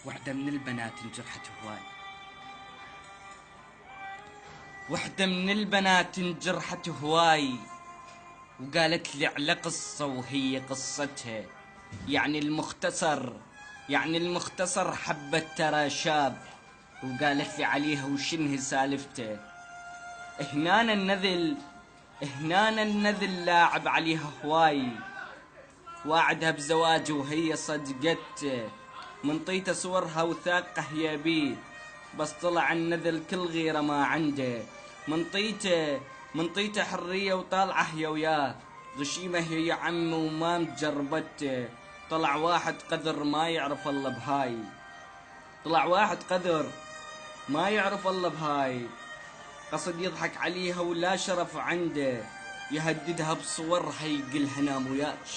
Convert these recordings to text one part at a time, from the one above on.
وحدة من البنات انجرحت هواي، وحدة من البنات انجرحت هواي، وقالت لي على قصة وهي قصتها يعني المختصر حبت ترى شاب، وقالت لي عليها وشنه سالفته. هنانا النذل لاعب عليها هواي، واعدها بزواج وهي صدقت، منطيته صورها وثاقه يبيه، بس طلع النذل كل غيره ما عنده. منطيته حرية وطالعه يا وياه، غشيمه هي يا عم وما مجربته. طلع واحد قذر ما يعرف الله بهاي، طلع واحد قذر ما يعرف الله بهاي، قصد يضحك عليها ولا شرف عنده، يهددها بصورها يقلها نام وياك،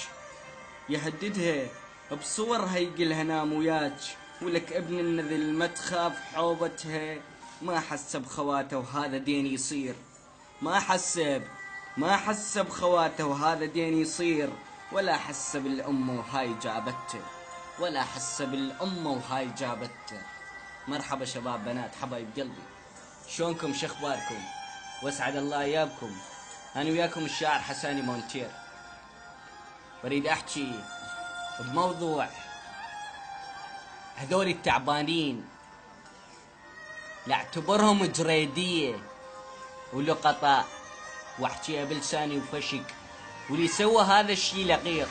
يهددها بصورها يقلها نام وياك. ولك ابن النذل ما تخاف حوبتها، ما حسب خواته وهذا دين يصير، ما حسب خواته وهذا دين يصير، ولا حسب الأمة وهاي جابته، ولا حسب الأمة وهاي جابته. مرحبا شباب بنات حبايب قلبي، شلونكم شخباركم؟ واسعد الله ايامكم. انا وياكم الشاعر حساني مونتير، بريد احكي بموضوع هذول التعبانين، لا اعتبرهم جريدية ولقطاء، واحكيها بلساني وفشك، واللي سوى هذا الشي لقيط.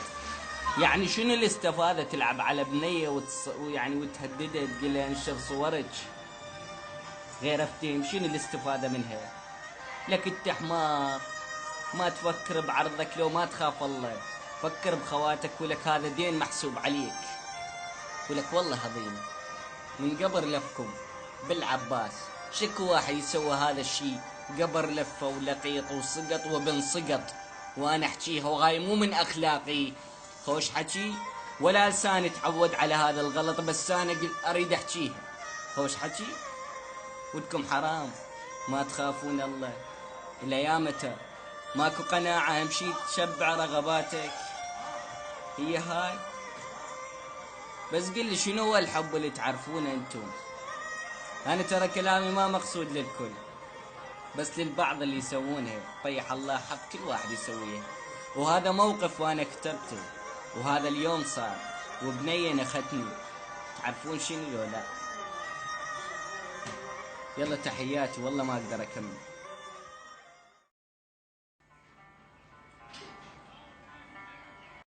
يعني شنو الاستفادة تلعب على بنية وتهددها تقولها انشر صورك؟ غير افتهم شنو الاستفادة منها؟ لك انت حمار ما تفكر بعرضك، لو ما تخاف الله فكر بخواتك، ولك هذا دين محسوب عليك. ولك والله عظيم من قبر لفكم بالعباس شكو واحد يسوى هذا الشي، قبر لفه ولقيط وسقط وبن سقط، وانا احكيها وهاي مو من اخلاقي خوش حكي، ولا لساني تعود على هذا الغلط، بس انا اريد احكيها خوش حكي. ودكم حرام ما تخافون الله الى يامته، ماكو قناعة امشي تشبع رغباتك، هي هاي. بس قل لي شنو هو الحب اللي تعرفونه انتم؟ انا ترى كلامي ما مقصود للكل، بس للبعض اللي يسوونها، طيح الله حق كل واحد يسويها. وهذا موقف وانا كتبته، وهذا اليوم صار، وبنية نختني، تعرفون شنو لو لا؟ يلا تحياتي والله ما اقدر اكمل.